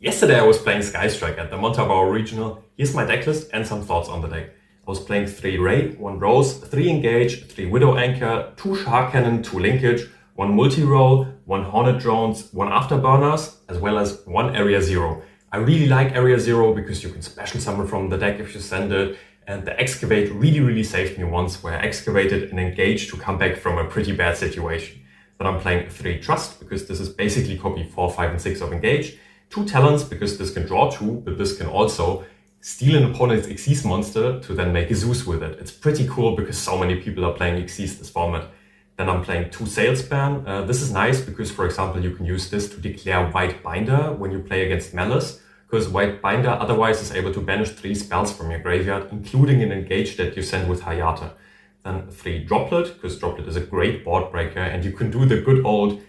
Yesterday I was playing Sky Strike at the Montabauer Regional. Here's my deck list and some thoughts on the deck. I was playing 3 Raye, 1 Rose, 3 Engage, 3 Widow Anchor, 2 Shark Cannon, 2 Linkage, 1 Multi-Roll, 1 Hornet Drones, 1 Afterburners, as well as 1 Area 0. I really like Area 0 because you can special summon from the deck if you send it, and the Excavate really saved me once where I excavated and engaged to come back from a pretty bad situation. Then I'm playing 3 Trust because this is basically copy 4, 5 and 6 of Engage, 2 Talents because this can draw 2, but this can also steal an opponent's Xyz monster to then make a Zeus with it. It's pretty cool because so many people are playing Xyz this format. Then I'm playing 2 Salespan. This is nice because, for example, you can use this to declare White Binder when you play against Malice, because White Binder otherwise is able to banish 3 spells from your graveyard, including an Engage that you send with Hayate. Then 3 Droplet, because Droplet is a great board breaker, and you can do the good old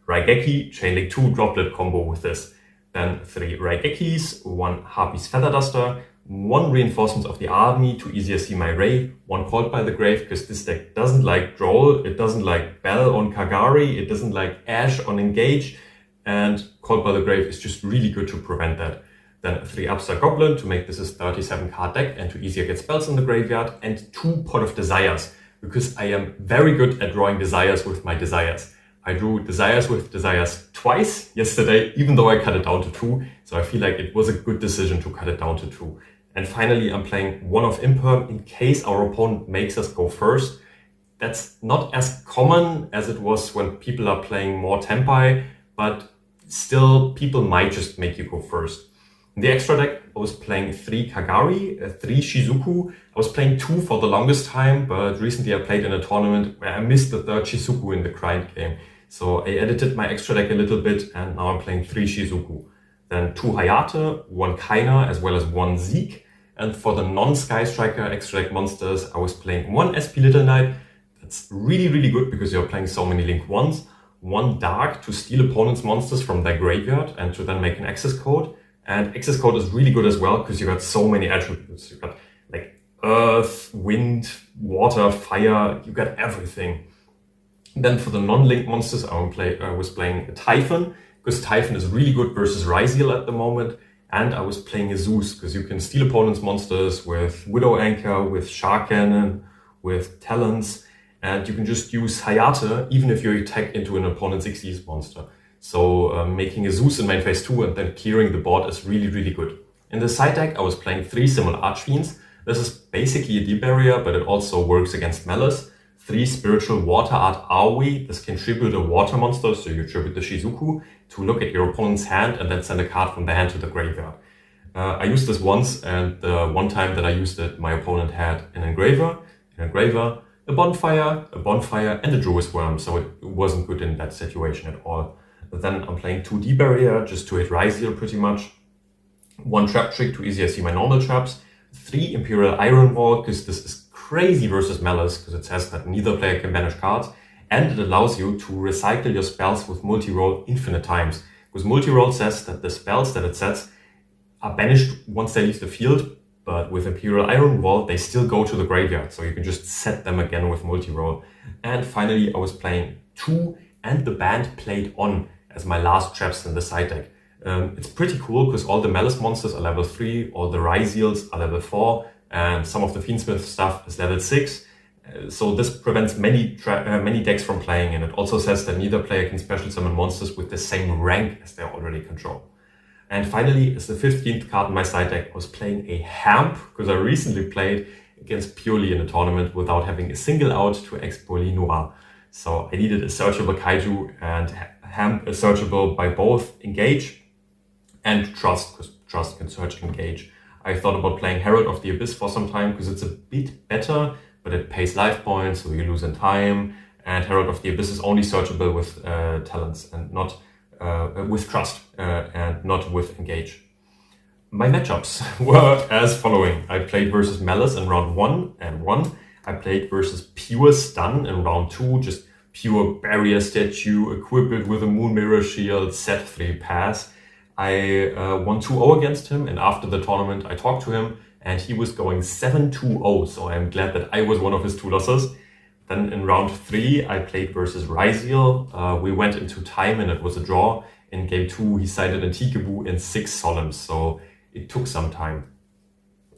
Raigeki Chainlink 2 Droplet combo with this. Then 3 Raigekis, 1 Harpy's Feather Duster, 1 Reinforcements of the Army to easier see my Raye, 1 Called by the Grave, because this deck doesn't like Droll, it doesn't like Bell on Kagari, it doesn't like Ash on Engage, and Called by the Grave is just really good to prevent that. Then 3 Upstart Goblin to make this a 37 card deck and to easier get spells in the graveyard, and 2 Pot of Desires, because I am very good at drawing Desires with my Desires. I drew Desires with Desires twice yesterday, even though I cut it down to 2, so I feel like it was a good decision to cut it down to 2. And finally, I'm playing 1 of Imperm in case our opponent makes us go first. That's not as common as it was when people are playing more Tempai, but still, people might just make you go first. In the extra deck, I was playing 3 Kagari, 3 Shizuku. I was playing 2 for the longest time, but recently I played in a tournament where I missed the 3rd Shizuku in the grind game. So I edited my extra deck a little bit, and now I'm playing 3 Shizuku. Then 2 Hayate, 1 Kaina, as well as 1 Zeke. And for the non-Sky Striker extra deck monsters, I was playing 1 SP Little Knight. That's really good because you're playing so many Link 1s. 1 Dark to steal opponents' monsters from their graveyard and to then make an access code. And access code is really good as well because you got so many attributes. You got like Earth, Wind, Water, Fire, you got everything. Then for the non-link monsters, I was playing a Typhon, because Typhon is really good versus Ryzeal at the moment. And I was playing a Zeus, because you can steal opponents' monsters with Widow Anchor, with Shark Cannon, with Talents, and you can just use Hayate even if you attack into an opponent's Xyz monster. So making a Zeus in main phase 2 and then clearing the board is really good. In the side deck, I was playing 3 Similar Archfiends. This is basically a D-barrier, but it also works against Malice. 3 Spiritual Water Art Aoi. This can tribute a water monster, so you tribute the Shizuku, to look at your opponent's hand and then send a card from the hand to the graveyard. I used this once, and the one time that I used it, my opponent had an engraver, a bonfire, and a Druid's Worm, so it wasn't good in that situation at all. But then I'm playing 2 D-barrier just to hit Ryzeal pretty much. 1 Trap Trick to easier see my normal traps. 3 Imperial Iron Wall, because this is crazy versus Malice, because it says that neither player can banish cards, and it allows you to recycle your spells with multi-roll infinite times. Because multi-roll says that the spells that it sets are banished once they leave the field, but with Imperial Iron Wall, they still go to the graveyard, so you can just set them again with multi-roll. And finally, I was playing 2 and the Band Played On as my last traps in the side deck. It's pretty cool because all the Malice monsters are level 3, all the Ryzeals are level 4, and some of the Fiendsmith stuff is level 6. So this prevents many decks from playing, and it also says that neither player can special summon monsters with the same rank as they already control. And finally, as the 15th card in my side deck, I was playing a Hamp, because I recently played against Purely in a tournament without having a single out to Expoli Noir. So I needed a searchable Kaiju, and Hamp is searchable by both Engage and Trust, because Trust can search Engage. I thought about playing Herald of the Abyss for some time because it's a bit better, but it pays life points, so you lose in time. And Herald of the Abyss is only searchable with Talents and not with Trust and not with Engage. My matchups were as following. I played versus Malice in round 1 and 1. I played versus Pure Stun in round 2, just pure barrier statue, equipped with a Moon Mirror Shield, set 3 pass. I won 2-0 against him, and after the tournament I talked to him and he was going 7-2-0, so I'm glad that I was one of his 2 losses. Then in round 3 I played versus Ryzeal. We went into time and it was a draw, In game 2, he sided a Tikeboo in 6 solemns, so it took some time.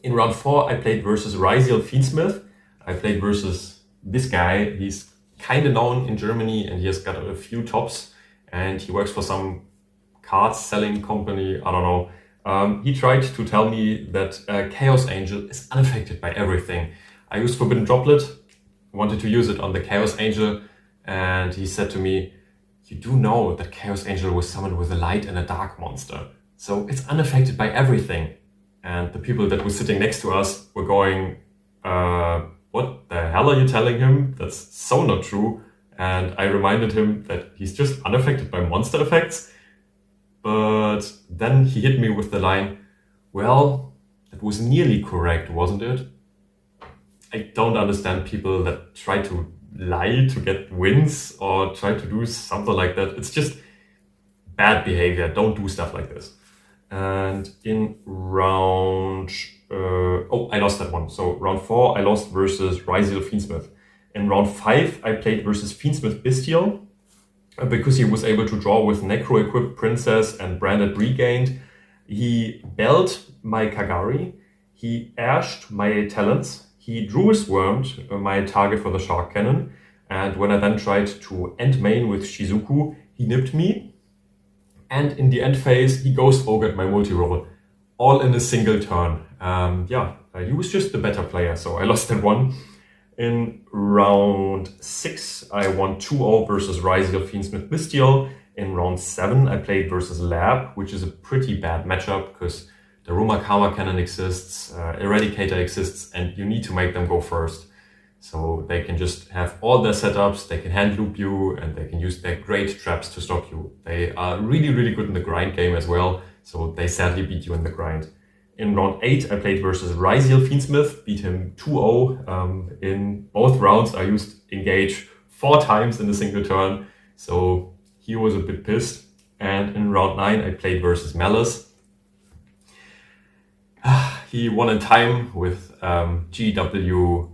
In round 4, I played versus Regio Fiance. I played versus this guy. He's kind of known in Germany and he has got a few tops and he works for some card selling company. I don't know. He tried to tell me that Chaos Angel is unaffected by everything. I used Forbidden Droplet, wanted to use it on the Chaos Angel, and he said to me, you do know that Chaos Angel was summoned with a light and a dark monster, so it's unaffected by everything. And the people that were sitting next to us were going, what the hell are you telling him? That's so not true. And I reminded him that he's just unaffected by monster effects. But then he hit me with the line, well, that was nearly correct, wasn't it? I don't understand people that try to lie to get wins or try to do something like that. It's just bad behavior. Don't do stuff like this. And in round... I lost that one. So round 4, I lost versus Regio Fiance. In round 5, I played versus Fiance Bestial because he was able to draw with Necro-equipped Princess and Branded Regained. He belled my Kagari. He ashed my Talents. He drew his Wormed, my target for the Shark Cannon. And when I then tried to end main with Shizuku, he nipped me. And in the end phase, he Ghost Ogred my multi-roll, all in a single turn. He was just the better player, so I lost that one. In round 6, I won 2-0 versus Regio Fiance Bestial. In round 7, I played versus Lab, which is a pretty bad matchup because the Roma Karma Cannon exists, Eradicator exists, and you need to make them go first. So they can just have all their setups, they can hand loop you, and they can use their great traps to stop you. They are really, really good in the grind game as well, so they sadly beat you in the grind. In round 8, I played versus Regio Fiance, beat him 2-0. In both rounds, I used Engage 4 times in a single turn, so he was a bit pissed. And in round 9, I played versus Malice. He won in time with GWC06.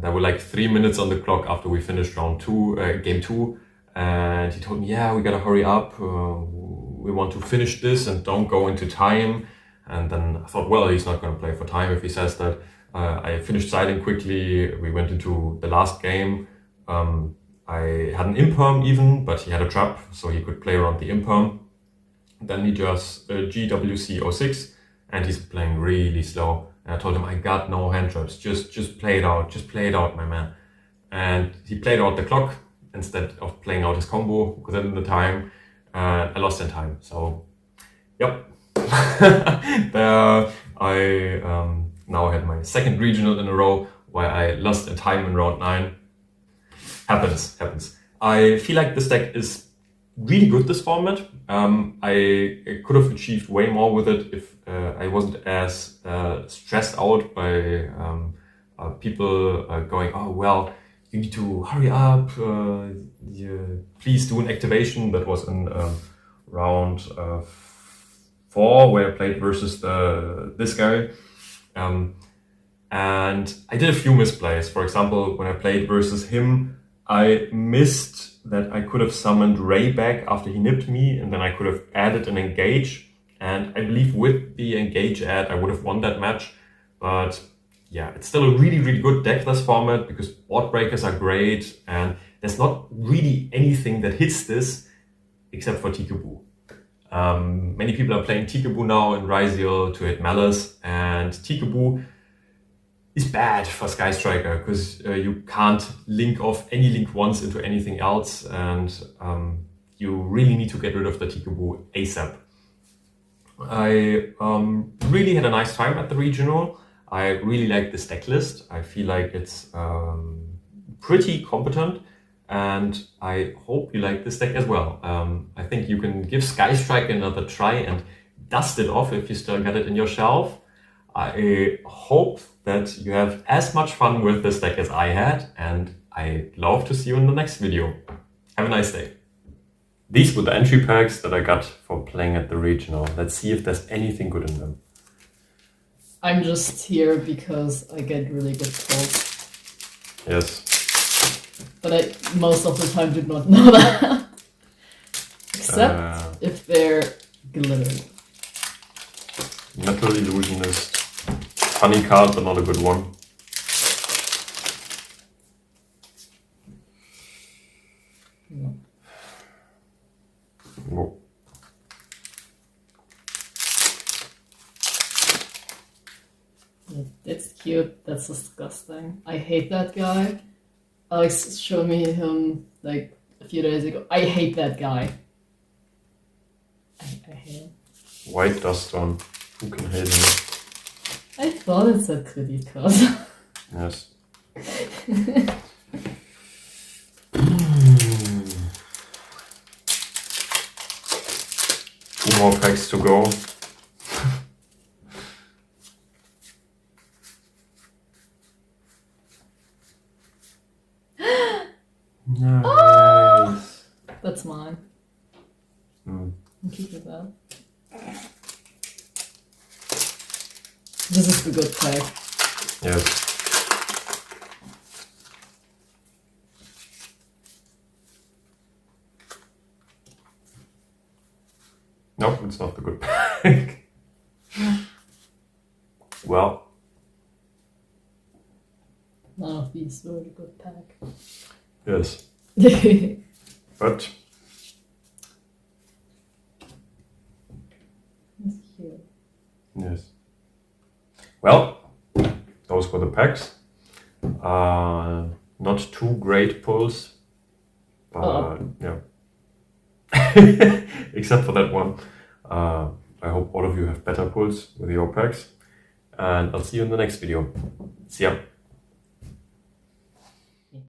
There were like 3 minutes on the clock after we finished game 2. And he told me, yeah, we gotta hurry up. We want to finish this and don't go into time. And then I thought, well, he's not gonna play for time if he says that. I finished siding quickly. We went into the last game. I had an imperm even, but he had a trap, so he could play around the imperm. Then he just GWC06, and he's playing really slow. And I told him, I got no hand traps. Just play it out, my man. And he played out the clock instead of playing out his combo within the time. I lost in time. So, yep. There I now had my second regional in a row where I lost in time in round 9. Happens. I feel like this deck is really good this format. I could have achieved way more with it if I wasn't as stressed out by people going, oh, well, you need to hurry up, please do an activation. That was in round 4 where I played versus this guy. And I did a few misplays. For example, when I played versus him, I missed that I could have summoned Raye back after he nipped me, and then I could have added an Engage. And I believe with the Engage add, I would have won that match. But yeah, it's still a really, really good deck this format because board breakers are great, and there's not really anything that hits this except for Tikeboo. Many people are playing Tikeboo now in Regio to hit Malice, and Tikeboo is bad for Sky Striker because you can't link off any link once into anything else, and you really need to get rid of the Tikeboo ASAP. I really had a nice time at the regional. I really like this deck list. I feel like it's pretty competent, and I hope you like this deck as well. I think you can give Sky Strike another try and dust it off if you still got it in your shelf. I hope that you have as much fun with this deck as I had, and I'd love to see you in the next video. Have a nice day. These were the entry packs that I got for playing at the regional. Let's see if there's anything good in them. I'm just here because I get really good calls. Yes. But I most of the time did not know that. Except if they're glittery. Metal Illusionist. Funny card, but not a good one. No. Whoa. It's cute. That's disgusting. I hate that guy. Alex showed me him like a few days ago. I hate that guy. I hate him. White Dust Storm. Who can hate him? I thought it said credit card. Yes. Two more packs to go. Nice. That's mine. Mm. I'll keep it that. This is the good pack. Yes. Nope, it's not the good pack. Well. None of these were the good pack. Yes. But That's cute. yes. Well, those were the packs. Not two great pulls, but yeah. Except for that one. I hope all of you have better pulls with your packs. And I'll see you in the next video. See ya.